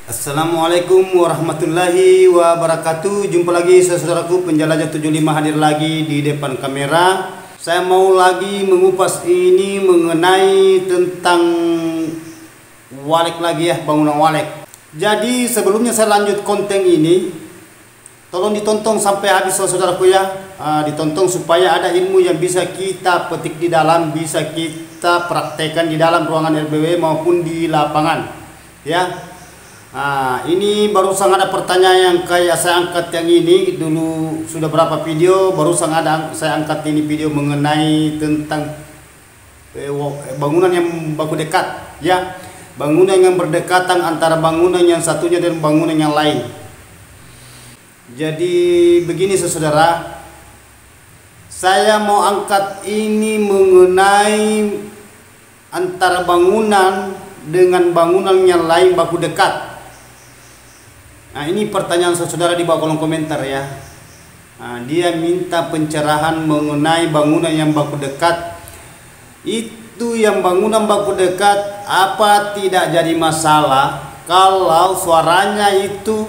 Assalamualaikum warahmatullahi wabarakatuh. Jumpa lagi saudaraku penjelajah 75 hadir lagi di depan kamera. Saya mau lagi mengupas ini mengenai tentang walek lagi ya, bangunan walek. Jadi sebelumnya saya lanjut konten ini, tolong ditonton sampai habis saudaraku ya. Ditonton supaya ada ilmu yang bisa kita petik di dalam, bisa kita praktekkan di dalam ruangan RBW maupun di lapangan ya. Ini barusan ada pertanyaan yang kayak saya angkat yang ini dulu, sudah berapa video barusan ada saya angkat ini video mengenai tentang bangunan yang baku dekat ya, bangunan yang berdekatan antara bangunan yang satunya dan bangunan yang lain. Jadi begini saudara, saya mau angkat ini mengenai antara bangunan dengan bangunan yang lain baku dekat. Nah, ini pertanyaan saudara di bawah kolom komentar ya. Dia minta pencerahan mengenai bangunan yang baku dekat. Itu yang bangunan baku dekat apa tidak jadi masalah kalau suaranya itu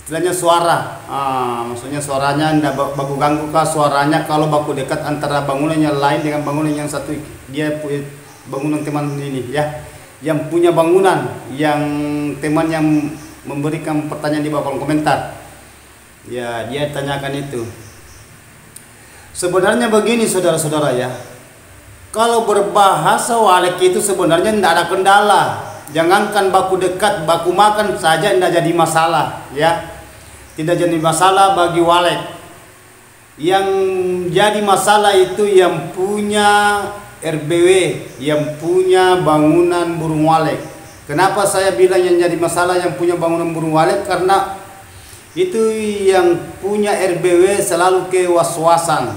istilahnya suara. Maksudnya suaranya tidak baku ganggu kah suaranya kalau baku dekat antara bangunan yang lain dengan bangunan yang satu. Dia punya bangunan teman ini ya. Yang punya bangunan yang teman yang memberikan pertanyaan di bawah kolom komentar ya, dia tanyakan itu. Sebenarnya begini saudara-saudara ya, kalau berbahasa walek itu sebenarnya tidak ada kendala. Jangankan baku dekat, baku makan saja tidak jadi masalah ya, tidak jadi masalah bagi walek. Yang jadi masalah itu yang punya RBW, yang punya bangunan burung walek. Kenapa saya bilang yang jadi masalah yang punya bangunan burung walek? Karena itu yang punya RBW selalu kewas-wasan.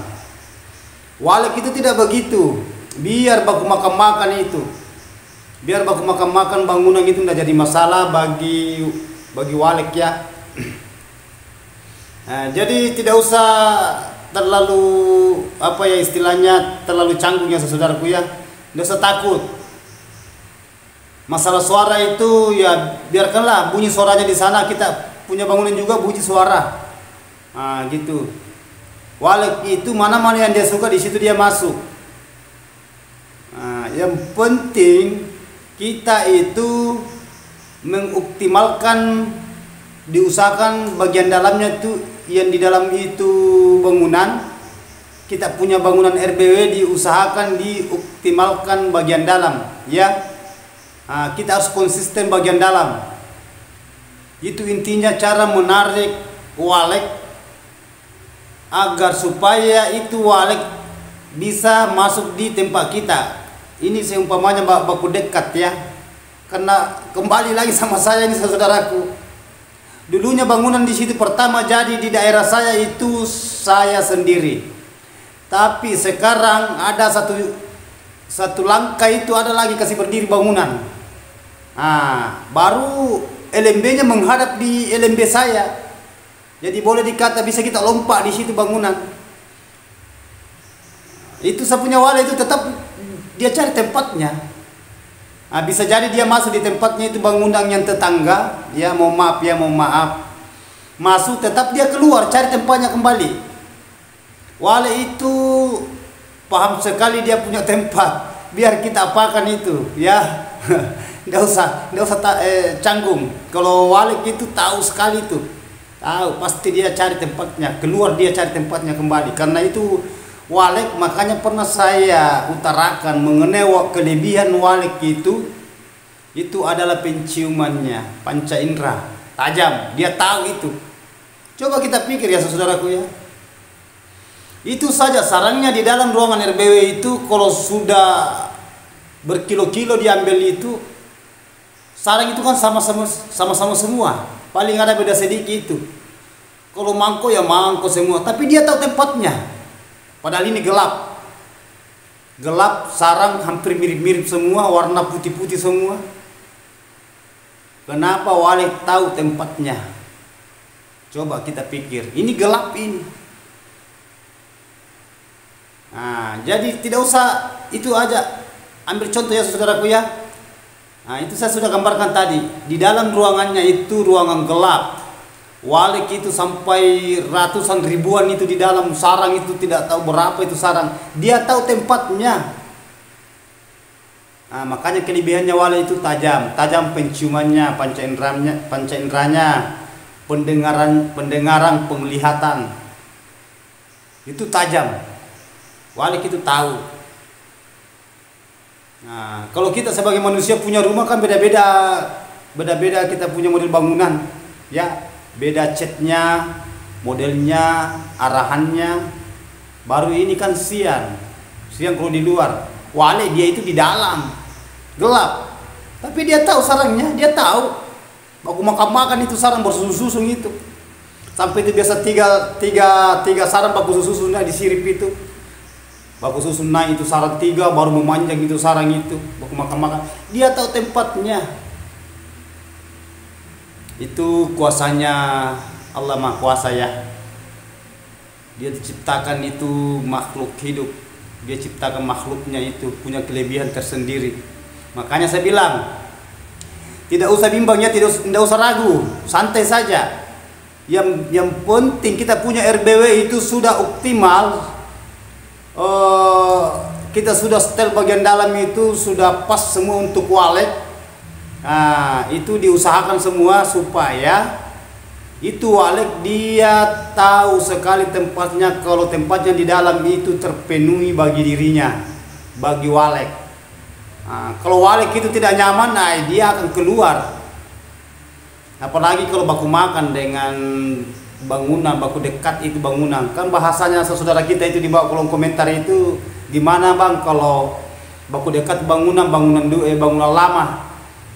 Walek itu tidak begitu. Biar baku makan-makan itu, biar baku makan-makan bangunan itu tidak jadi masalah bagi walek ya. Jadi tidak usah terlalu apa ya istilahnya, terlalu canggung ya saudaraku ya. Tidak usah takut. Masalah suara itu ya biarkanlah bunyi suaranya di sana, kita punya bangunan juga bunyi suara. Gitu. Walek itu mana-mana yang dia suka di situ dia masuk. Yang penting kita itu mengoptimalkan, diusahakan bagian dalamnya itu yang di dalam itu bangunan. Kita punya bangunan RBW diusahakan dioptimalkan bagian dalam ya. Kita harus konsisten bagian dalam. Itu intinya cara menarik walek agar supaya itu walek bisa masuk di tempat kita. Ini seumpamanya baku dekat ya. Karena kembali lagi sama saya ini saudaraku. Dulunya bangunan di situ pertama jadi di daerah saya itu saya sendiri. Tapi sekarang ada satu langkah itu ada lagi kasih berdiri bangunan. Baru LMB-nya menghadap di LMB saya. Jadi boleh dikata bisa kita lompat di situ bangunan. Itu saya punya walek itu tetap dia cari tempatnya. Bisa jadi dia masuk di tempatnya itu bangunan yang tetangga. Ya mohon maaf. Masuk tetap dia keluar cari tempatnya kembali. Walek itu paham sekali dia punya tempat. Biar kita apakan itu ya. Nggak usah canggung. Kalau walek itu tahu sekali tuh, tahu pasti dia cari tempatnya, keluar dia cari tempatnya kembali. Karena itu walek, makanya pernah saya utarakan mengenai kelebihan walek itu adalah penciumannya, panca indera tajam, dia tahu itu. Coba kita pikir ya saudaraku ya, itu saja sarangnya di dalam ruangan RBW itu kalau sudah berkilo-kilo diambil itu, sarang itu kan sama-sama semua. Paling ada beda sedikit itu. Kalau mangko ya mangko semua, tapi dia tahu tempatnya. Padahal ini gelap. Gelap, sarang hampir mirip-mirip semua, warna putih-putih semua. Kenapa walek tahu tempatnya? Coba kita pikir. Ini gelap ini. Jadi tidak usah itu aja. Ambil contoh ya saudaraku ya. Nah, itu saya sudah gambarkan tadi. Di dalam ruangannya itu ruangan gelap. Walik itu sampai ratusan ribuan itu di dalam sarang itu, tidak tahu berapa itu sarang. Dia tahu tempatnya. Nah, makanya kelebihannya walik itu tajam penciumannya, panca inderanya, pendengaran, penglihatan. Itu tajam. Walik itu tahu. Nah, kalau kita sebagai manusia punya rumah kan beda-beda kita punya model bangunan, ya, beda catnya, modelnya, arahannya. Baru ini kan siang kalau di luar, wale dia itu di dalam gelap, tapi dia tahu sarangnya, dia tahu. Aku makan itu sarang bersusun-susun itu, sampai itu biasa tiga sarang baku susun di sirip itu. Baku susun naik itu sarang 3, baru memanjang itu sarang itu, baku makan. Dia tahu tempatnya. Itu kuasanya Allah Maha Kuasa ya. Dia ciptakan itu makhluk hidup. Dia ciptakan makhluknya itu punya kelebihan tersendiri. Makanya saya bilang, tidak usah bimbang ya, tidak usah ragu, santai saja. Yang penting kita punya RBW itu sudah optimal. Kita sudah setel bagian dalam itu sudah pas semua untuk wallet. Nah, itu diusahakan semua supaya itu wallet dia tahu sekali tempatnya. Kalau tempatnya di dalam itu terpenuhi bagi dirinya, bagi wallet. Nah, kalau wallet itu tidak nyaman, nah dia akan keluar. Apalagi kalau baku makan dengan bangunan, baku dekat itu bangunan. Kan bahasanya saudara kita itu di bawah kolom komentar itu, gimana bang kalau baku dekat bangunan lama.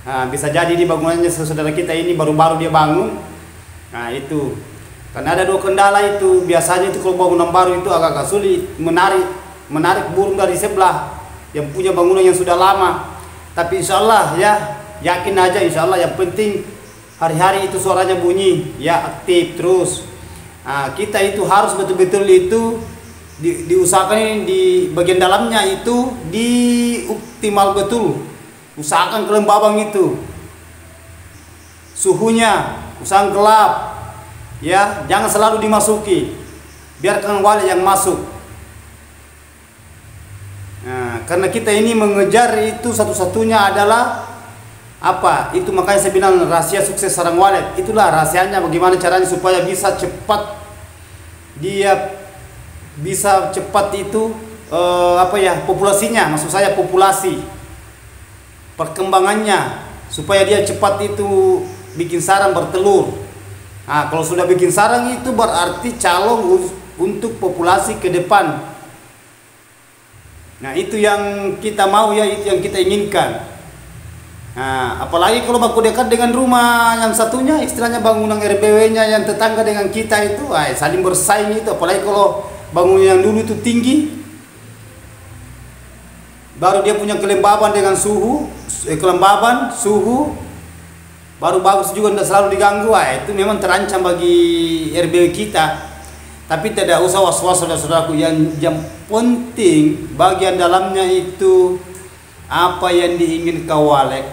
Nah, bisa jadi di bangunannya saudara kita ini baru-baru dia bangun. Nah itu, karena ada 2 kendala itu. Biasanya itu kalau bangunan baru itu agak sulit menarik burung dari sebelah yang punya bangunan yang sudah lama. Tapi insya Allah ya, yakin aja insya Allah. Yang penting hari-hari itu suaranya bunyi, ya aktif terus. Nah, kita itu harus betul-betul itu diusahakan di bagian dalamnya itu dioptimal betul. Usahakan kelembaban itu, suhunya usahakan gelap, ya, jangan selalu dimasuki. Biarkan wali yang masuk. Nah, karena kita ini mengejar itu satu-satunya adalah apa? Itu makanya saya bilang rahasia sukses sarang walet. Itulah rahasianya, bagaimana caranya supaya bisa cepat itu populasinya, maksud saya populasi perkembangannya, supaya dia cepat itu bikin sarang bertelur. Nah, kalau sudah bikin sarang itu berarti calon untuk populasi ke depan. Nah, itu yang kita mau ya, itu yang kita inginkan. Nah, apalagi kalau baku dekat dengan rumah yang satunya, istilahnya bangunan RBW-nya yang tetangga dengan kita itu, saling bersaing itu. Apalagi kalau bangunan yang dulu itu tinggi, baru dia punya kelembaban dengan suhu, baru bagus juga, tidak selalu diganggu. Itu memang terancam bagi RBW kita. Tapi tidak usah was-was saudara-saudaraku. Yang penting bagian dalamnya itu apa yang diinginkan walek,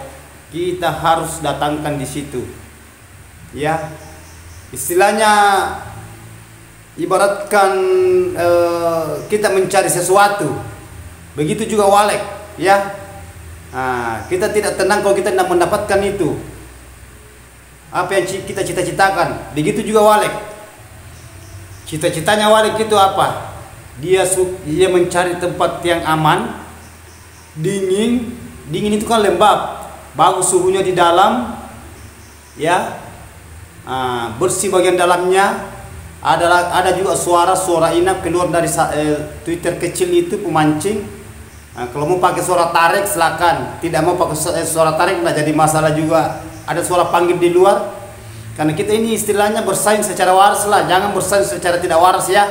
kita harus datangkan di situ. Ya, istilahnya ibaratkan kita mencari sesuatu. Begitu juga walek, ya. Nah, kita tidak tenang kalau kita tidak mendapatkan itu apa yang kita cita-citakan. Begitu juga walek. Cita-citanya walek itu apa? Dia mencari tempat yang aman, dingin itu kan lembab, bagus suhunya di dalam, ya, bersih bagian dalamnya. Ada juga suara inap keluar dari Twitter kecil itu pemancing. Nah, kalau mau pakai suara tarik silakan, tidak mau pakai suara tarik nggak jadi masalah juga. Ada suara panggil di luar, karena kita ini istilahnya bersaing secara waras lah, jangan bersaing secara tidak waras ya.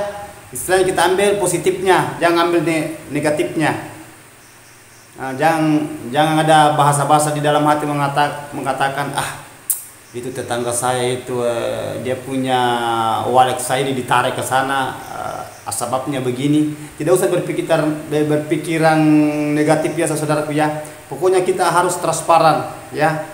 Istilahnya kita ambil positifnya, jangan ambil negatifnya. Nah, jangan ada bahasa-bahasa di dalam hati mengatakan itu tetangga saya itu dia punya walek saya ini ditarik ke sana, sebabnya begini. Tidak usah berpikiran negatif ya saudaraku ya. Pokoknya kita harus transparan ya.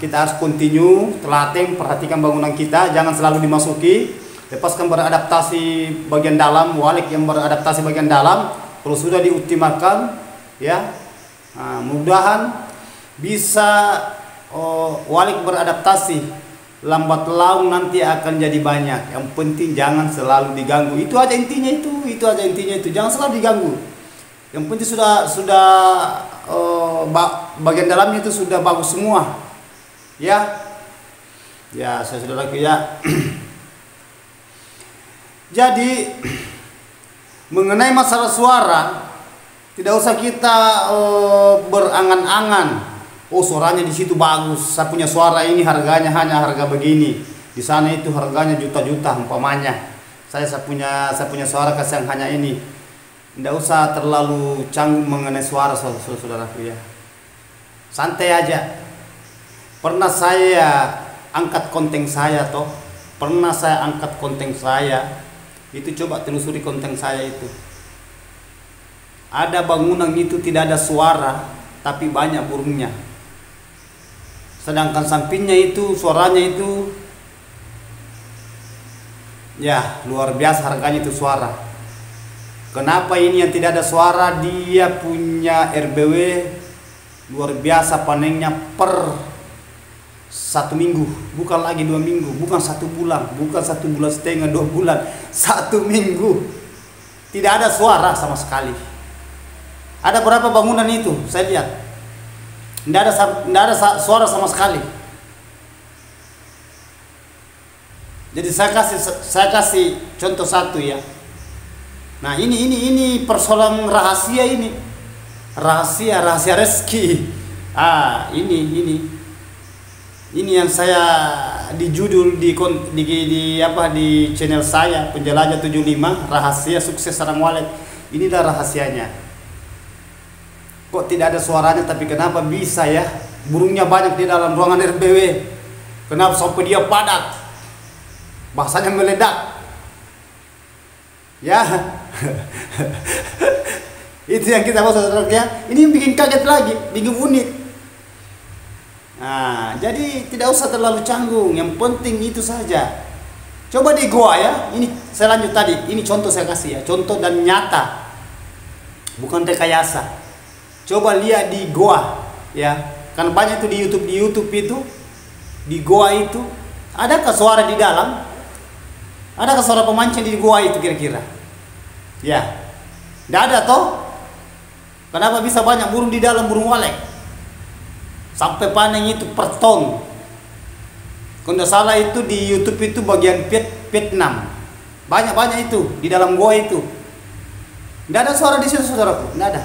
Kita harus continue, telaten, perhatikan bangunan kita, jangan selalu dimasuki. Lepaskan beradaptasi bagian dalam, walik yang beradaptasi bagian dalam. Kalau sudah dioptimalkan ya, mudah-mudahan bisa walik beradaptasi. Lambat laun nanti akan jadi banyak. Yang penting jangan selalu diganggu. Itu aja intinya itu aja intinya itu. Jangan selalu diganggu. Yang penting sudah bagian dalamnya itu sudah bagus semua. Ya. Ya, saya sudah lagi ya. Jadi mengenai masalah suara, tidak usah kita berangan-angan. Oh, suaranya di situ bagus. Saya punya suara ini harganya hanya harga begini. Di sana itu harganya juta-juta umpamanya. Saya punya suara kasih yang hanya ini. Tidak usah terlalu canggung mengenai suara saudara-saudaraku ya. Santai aja. Pernah saya angkat konten saya toh. Pernah saya angkat konten saya. Itu coba telusuri konten saya itu. Ada bangunan itu tidak ada suara, tapi banyak burungnya. Sedangkan sampingnya itu suaranya itu ya luar biasa harganya itu suara. Kenapa ini yang tidak ada suara? Dia punya RBW luar biasa panennya per 1 minggu, bukan lagi 2 minggu, bukan 1 bulan, bukan 1 bulan setengah, 2 bulan, 1 minggu. Tidak ada suara sama sekali. Ada berapa bangunan itu? Saya lihat. Tidak ada suara sama sekali. Jadi saya kasih contoh satu ya. Nah, ini persoalan rahasia ini. Rahasia rezeki. Ini yang saya di judul di channel saya Penjelajah 75 rahasia sukses sarang walet. Inilah rahasianya. Kok tidak ada suaranya, tapi kenapa bisa ya? Burungnya banyak di dalam ruangan RBW. Kenapa sampai dia padat? Bahasanya meledak. Ya. Itu yang kita maksud saudara-saudara. Ini yang bikin kaget lagi, bikin unik. Nah, jadi tidak usah terlalu canggung. Yang penting itu saja. Coba di goa ya. Ini saya lanjut tadi. Ini contoh saya kasih ya. Contoh dan nyata. Bukan rekayasa. Coba lihat di goa ya, kan banyak itu di YouTube itu, di goa itu, adakah suara di dalam? Adakah suara pemancing di goa itu kira-kira? Ya, tidak ada toh. Kenapa bisa banyak burung di dalam, burung walet? Sampai panen itu per ton. Kalau tidak salah itu di YouTube itu bagian Vietnam. Banyak itu di dalam goa itu. Tidak ada suara di situ saudaraku, tidak ada.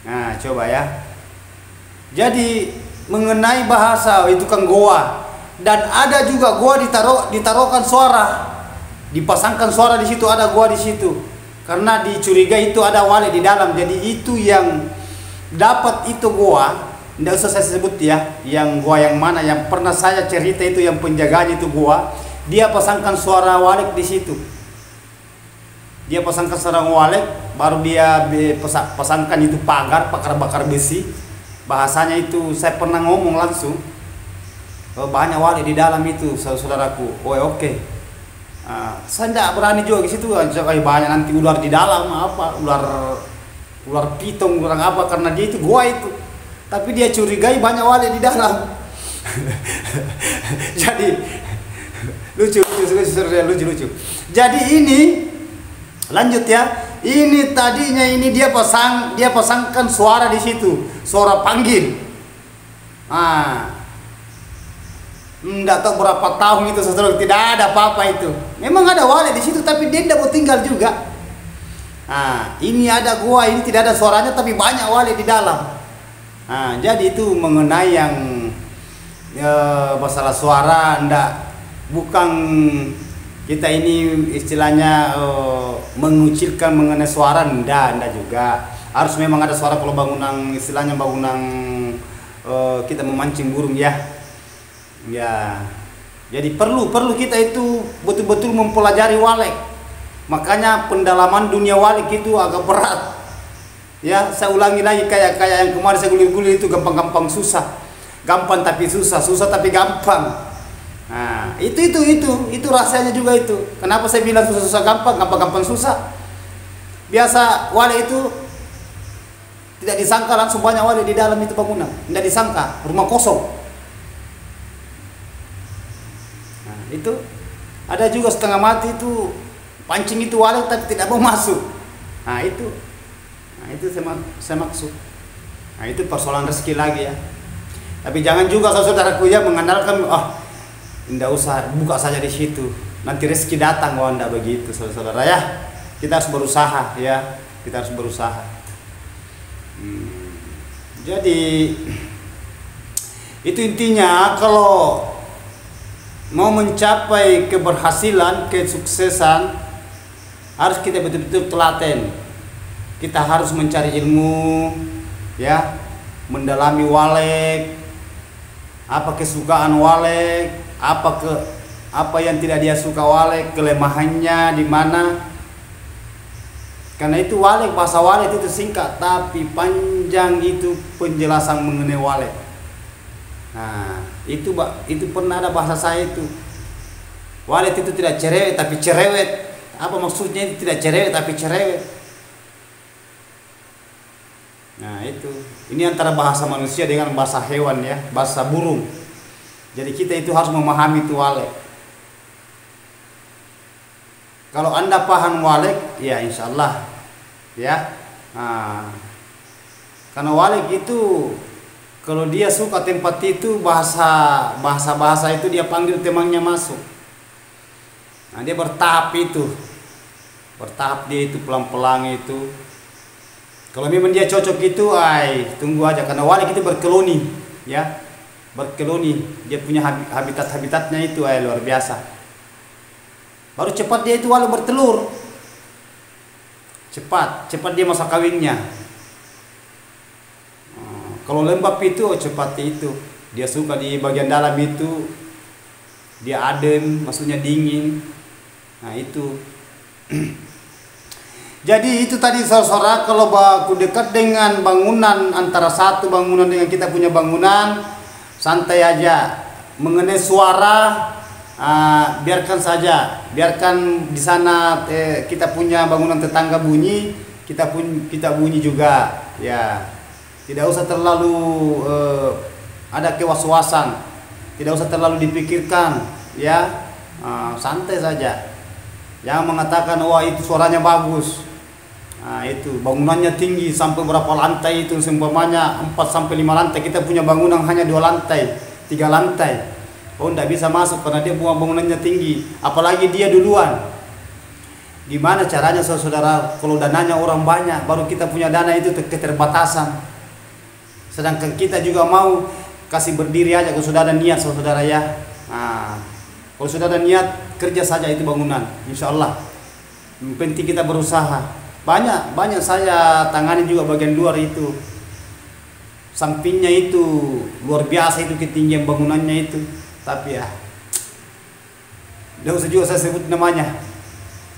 Nah, coba ya. Jadi mengenai bahasa itu kan goa, dan ada juga goa ditaruhkan suara, dipasangkan suara di situ, ada goa di situ. Karena dicurigai itu ada walet di dalam. Jadi itu yang dapat itu goa, tidak usah saya sebut ya, yang goa yang mana yang pernah saya cerita itu yang penjaganya itu goa, dia pasangkan suara walet di situ. Dia pasangkan suara walet, baru dia pasangkan itu pagar bakar besi. Bahasanya itu saya pernah ngomong langsung. Banyak walet di dalam itu, saudaraku. Oke. Saya tidak berani juga ke situ. Kayak banyak nanti ular di dalam, apa ular pitung, ular apa, karena dia itu goa itu. Tapi dia curigai banyak walet di dalam. Jadi lucu. Jadi ini lanjut ya. Ini tadinya ini dia pasangkan suara di situ, suara panggil. Enggak tahu berapa tahun itu saudara, tidak ada apa-apa itu. Memang ada walet di situ, tapi dia tidak mau tinggal juga. Ini ada gua, ini tidak ada suaranya, tapi banyak walet di dalam. Jadi itu mengenai yang masalah suara, bukan kita ini istilahnya mengucilkan mengenai suara, ndak juga. Harus memang ada suara kalau bangunan, istilahnya bangunan kita memancing burung ya. Ya. Jadi perlu kita itu betul-betul mempelajari walet. Makanya pendalaman dunia walik itu agak berat. Ya, saya ulangi lagi, kayak yang kemarin saya gulir-gulir itu, gampang-gampang susah. Gampang tapi susah, susah tapi gampang. Nah, itu rasanya juga itu. Kenapa saya bilang susah-susah gampang, gampang-gampang susah? Biasa walik itu tidak disangka langsung banyak walik di dalam itu bangunan. Tidak disangka, rumah kosong. Nah, itu ada juga setengah mati itu pancing itu walik tapi tidak mau masuk. Nah itu saya maksud. Nah itu persoalan rezeki lagi ya. Tapi jangan juga saudaraku ya mengandalkan tidak usah buka saja di situ, nanti rezeki datang. Tidak begitu saudara ya. Kita harus berusaha ya. Kita harus berusaha. Jadi itu intinya, kalau mau mencapai keberhasilan, kesuksesan, harus kita betul-betul telaten. Kita harus mencari ilmu, ya, mendalami walek, apa kesukaan walek, apa yang tidak dia suka walek, kelemahannya di mana. Karena itu walek, bahasa walek itu singkat tapi panjang itu penjelasan mengenai walek. Nah, itu pernah ada bahasa saya itu. Walek itu tidak cerewet tapi cerewet. Apa maksudnya? Itu tidak cerewet tapi cerewet. Nah itu, ini antara bahasa manusia dengan bahasa hewan ya, bahasa burung. Jadi kita itu harus memahami itu walek. Kalau Anda paham walek, ya insya Allah ya. Nah, karena walek itu kalau dia suka tempat itu, bahasa itu dia panggil temannya masuk. Nah dia bertahap dia itu pelan-pelan itu. Kalau memang dia cocok itu, tunggu aja, karena walik itu berkeloni, ya, berkeloni. Dia punya habitatnya itu, luar biasa. Baru cepat dia itu walik bertelur, cepat dia masa kawinnya. Kalau lembab itu cepat itu, dia suka di bagian dalam itu, dia adem, maksudnya dingin. Nah itu. Jadi itu tadi saudara, kalau aku dekat dengan bangunan, antara satu bangunan dengan kita punya bangunan, santai aja. Mengenai suara, biarkan saja, biarkan di sana kita punya bangunan tetangga bunyi, kita bunyi juga, ya. Tidak usah terlalu ada kewas-wasan, tidak usah terlalu dipikirkan, ya. Santai saja. Jangan mengatakan wah itu suaranya bagus. Nah, itu bangunannya tinggi sampai berapa lantai itu, seumpamanya 4 sampai 5 lantai, kita punya bangunan hanya 2 lantai, 3 lantai. Tidak bisa masuk karena dia bangunannya tinggi, apalagi dia duluan. Gimana caranya saudara, kalau dananya orang banyak, baru kita punya dana itu keterbatasan. Sedangkan kita juga mau kasih berdiri aja, kalau sudah ada niat saudara ya. Nah, kalau sudah ada niat, kerja saja itu bangunan, insya Allah. Yang penting kita berusaha. Banyak saya tangani juga bagian luar itu, sampingnya itu luar biasa itu ketinggian bangunannya itu. Tapi ya, tidak usah juga saya sebut namanya,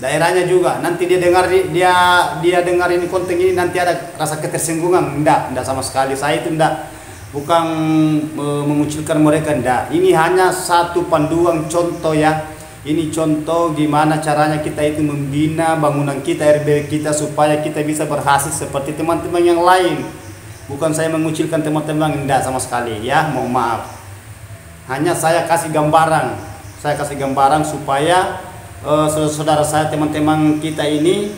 daerahnya juga. Nanti dia dengar ini konten ini, nanti ada rasa ketersinggungan. Enggak sama sekali. Saya itu bukan mengucilkan mereka, enggak. Ini hanya satu panduan contoh ya. Ini contoh gimana caranya kita itu membina bangunan kita, RB kita, supaya kita bisa berhasil seperti teman-teman yang lain. Bukan saya mengucilkan teman-teman, enggak sama sekali ya, mohon maaf. Hanya saya kasih gambaran. Supaya saudara saya, teman-teman kita ini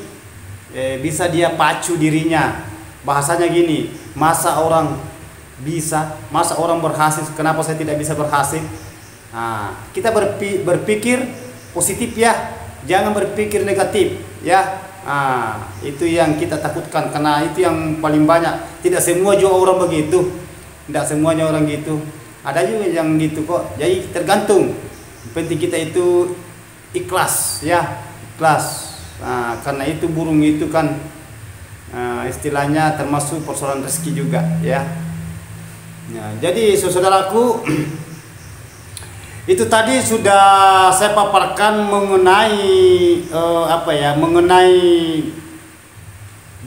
bisa dia pacu dirinya. Bahasanya gini, masa orang berhasil, kenapa saya tidak bisa berhasil? Nah, kita berpikir positif ya, jangan berpikir negatif ya. Nah, itu yang kita takutkan, karena itu yang paling banyak. Tidak semua juga orang begitu, tidak semuanya orang gitu. Ada juga yang gitu kok. Jadi tergantung. Yang penting kita itu ikhlas ya, ikhlas. Nah, karena itu burung itu kan istilahnya termasuk persoalan rezeki juga ya. Nah, jadi saudaraku, Itu tadi sudah saya paparkan mengenai mengenai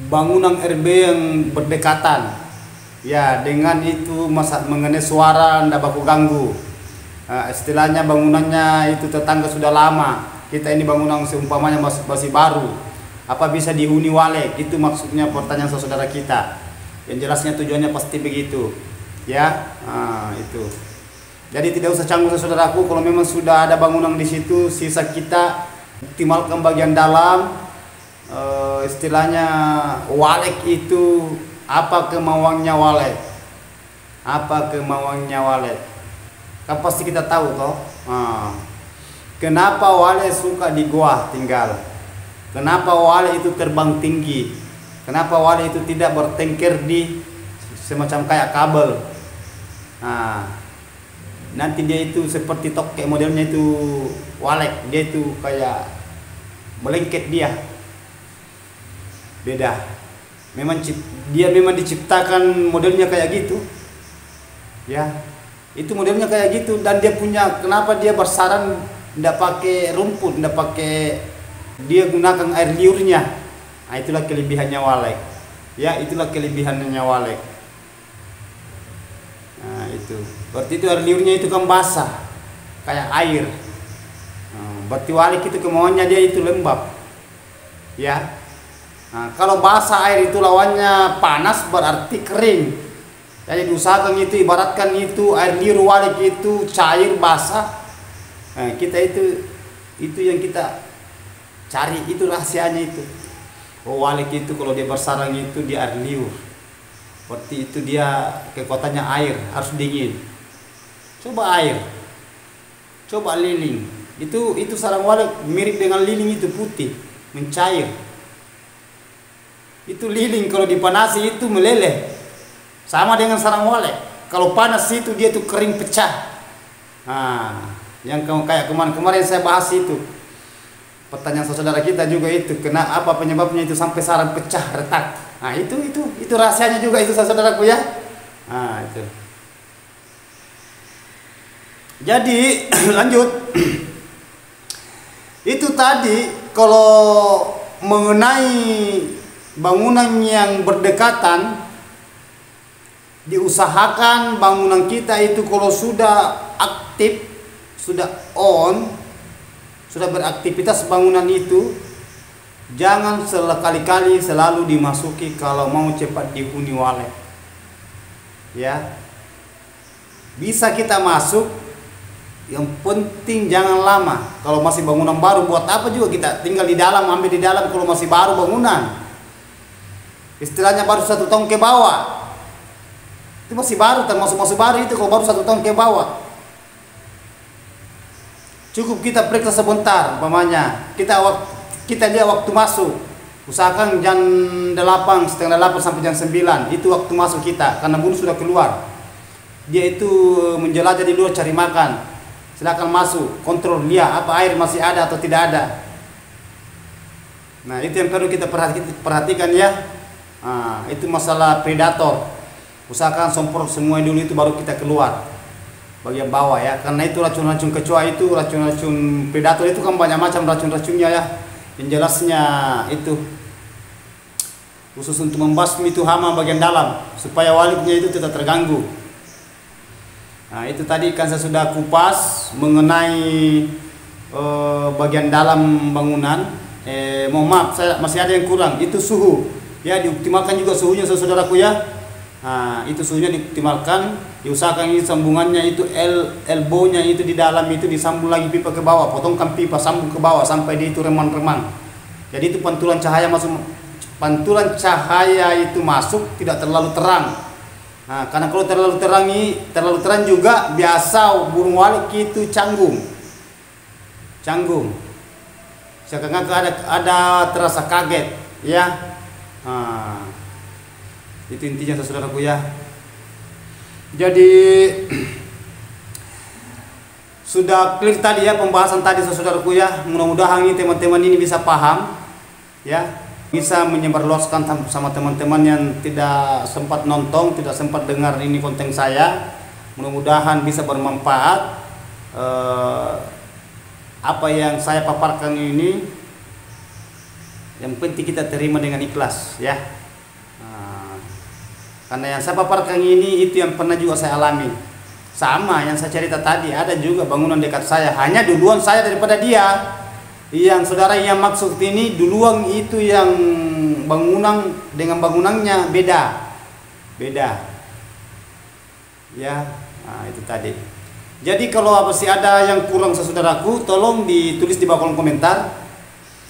bangunan RB yang berdekatan. Ya, dengan itu mengenai suara ndak baku ganggu. Istilahnya bangunannya itu tetangga sudah lama. Kita ini bangunan seumpamanya masih baru. Apa bisa dihuni wale? Itu maksudnya pertanyaan saudara kita. Yang jelasnya tujuannya pasti begitu. Ya, itu. Jadi tidak usah canggung saudaraku, kalau memang sudah ada bangunan di situ, sisa kita optimalkan bagian dalam. Istilahnya walek itu apa kemauannya walek, apa kemauannya walek, kan pasti kita tahu toh. Kenapa walek suka di gua tinggal, kenapa walek itu terbang tinggi, kenapa walek itu tidak bertengker di semacam kayak kabel. Nanti dia itu seperti tokek modelnya itu walek, dia itu kayak melengket dia. Beda. Dia memang diciptakan modelnya kayak gitu. Ya. Itu modelnya kayak gitu, dan dia punya, kenapa dia bersarang enggak pakai rumput, enggak pakai, dia gunakan air liurnya. Itulah kelebihannya walek. Ya, itulah kelebihannya walek. Itu. Berarti itu air liurnya itu kan basah kayak air. Berarti walek itu kemauannya dia itu lembab. Ya. Kalau basah air itu lawannya panas, berarti kering. Jadi diusahakan itu, ibaratkan itu air liur walek itu cair basah. Kita itu yang kita cari, itu rahasianya itu. Walek itu kalau dia bersarang itu di air liur. Berarti itu dia kekuatannya air, harus dingin. Coba air, coba lilin. Itu sarang walek mirip dengan lilin, itu putih, mencair. Itu lilin kalau dipanasi itu meleleh. Sama dengan sarang walek. Kalau panas itu dia tuh kering pecah. Yang kayak kemarin saya bahas itu. Pertanyaan saudara kita juga itu, apa penyebabnya itu sampai sarang pecah, retak. Itu rahasianya juga itu saudaraku ya. Itu. Jadi lanjut. Itu tadi kalau mengenai bangunan yang berdekatan, diusahakan bangunan kita itu kalau sudah aktif, sudah on, sudah beraktivitas bangunan itu, jangan sekali-kali selalu dimasuki kalau mau cepat dihuni walek. Ya, bisa kita masuk, yang penting jangan lama. Kalau masih bangunan baru, buat apa juga kita tinggal di dalam, ambil di dalam kalau masih baru bangunan. Istilahnya baru 1 tahun ke bawah, itu masih baru, termasuk baru itu kalau baru 1 tahun ke bawah. Cukup kita periksa sebentar, umpamanya kita lihat waktu masuk, usahakan jam 8, setengah 8 sampai jam 9, itu waktu masuk kita, karena buruh sudah keluar. Dia itu menjelajah di luar cari makan. Silakan masuk, kontrol lihat apa air masih ada atau tidak ada. Nah, itu yang perlu kita perhatikan ya. Itu masalah predator. Usahakan semprot semua dulu, itu baru kita keluar bagian bawah ya, karena itu racun-racun kecoa, itu racun-racun predator itu kan banyak macam racun-racunnya ya. Yang jelasnya itu khusus untuk membasmi itu hama bagian dalam supaya waleknya itu tidak terganggu. Itu tadi kan saya sudah kupas mengenai bagian dalam bangunan. Mohon maaf, saya masih ada yang kurang, itu suhu ya, dioptimalkan juga suhunya saudaraku ya. Itu suhunya dioptimalkan, diusahakan ini sambungannya itu elbow-nya itu di dalam itu disambung lagi pipa ke bawah, potongkan pipa sambung ke bawah sampai dia itu remang-remang. Jadi itu pantulan cahaya itu masuk tidak terlalu terang. Karena kalau terlalu terang juga biasa burung walek itu canggung. Seakan-akan ada terasa kaget ya. Itu intinya saudaraku ya. Jadi sudah clear tadi ya pembahasan tadi saudaraku ya. Mudah-mudahan ini teman-teman ini bisa paham ya, bisa menyebarluaskan sama teman-teman yang tidak sempat nonton, tidak sempat dengar ini konten saya. Mudah-mudahan bisa bermanfaat. apa yang saya paparkan ini yang penting kita terima dengan ikhlas ya. Karena yang saya paparkan ini itu yang pernah juga saya alami. Sama yang saya cerita tadi, ada juga bangunan dekat saya, hanya duluan saya daripada dia. Yang saudara yang maksud ini duluan itu yang bangunan dengan bangunannya beda ya. Itu tadi. Jadi kalau masih ada yang kurang saudaraku, tolong ditulis di bawah kolom komentar.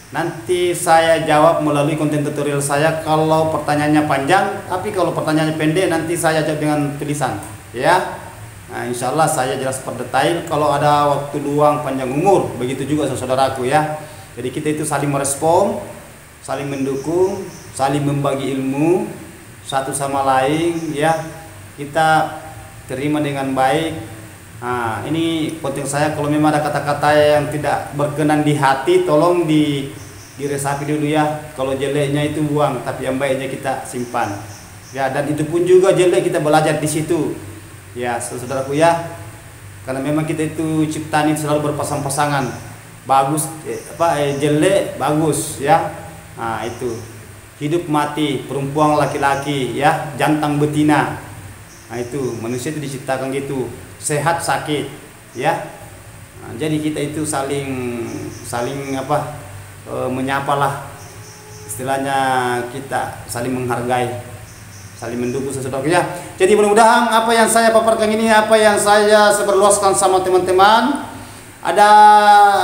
Nanti saya jawab melalui konten tutorial saya kalau pertanyaannya panjang, tapi kalau pertanyaannya pendek nanti saya jawab dengan tulisan ya. Insya Allah saya jelas per detail kalau ada waktu luang panjang umur. Begitu juga saudaraku ya. Jadi kita itu saling merespon, saling mendukung, saling membagi ilmu satu sama lain ya. Kita terima dengan baik. Ini penting saya, kalau memang ada kata-kata yang tidak berkenan di hati, tolong diresapi dulu ya. Kalau jeleknya itu buang, tapi yang baiknya kita simpan ya. Dan itu pun juga jelek kita belajar di situ ya, saudaraku ya. Karena memang kita itu ciptaan itu selalu berpasang-pasangan, bagus jelek bagus ya. Itu hidup mati, perempuan laki-laki ya, jantan betina. Itu manusia itu diciptakan gitu, sehat sakit ya. Jadi kita itu saling menyapalah, istilahnya kita saling menghargai, saling mendukung saudara ya. Jadi mudah-mudahan apa yang saya paparkan ini, apa yang saya sebarluaskan sama teman-teman ada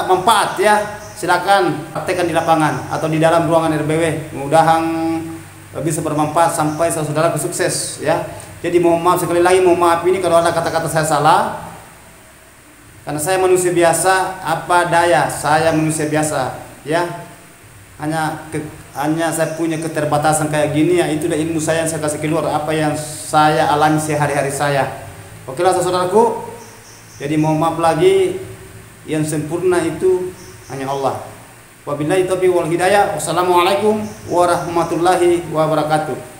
manfaat ya. Silakan praktekkan di lapangan atau di dalam ruangan RBW. Mudah-mudahan bisa bermanfaat sampai saudara sukses ya. Jadi mohon maaf sekali lagi, mohon maaf ini kalau ada kata-kata saya salah. Karena saya manusia biasa, apa daya, saya manusia biasa ya. Hanya saya punya keterbatasan kayak gini ya, itulah ilmu saya yang saya kasih keluar, apa yang saya alami sehari-hari saya. Oke lah saudaraku. Jadi mohon maaf lagi, yang sempurna itu hanya Allah. Wabillahi taufiq wal hidayah. Wassalamualaikum warahmatullahi wabarakatuh.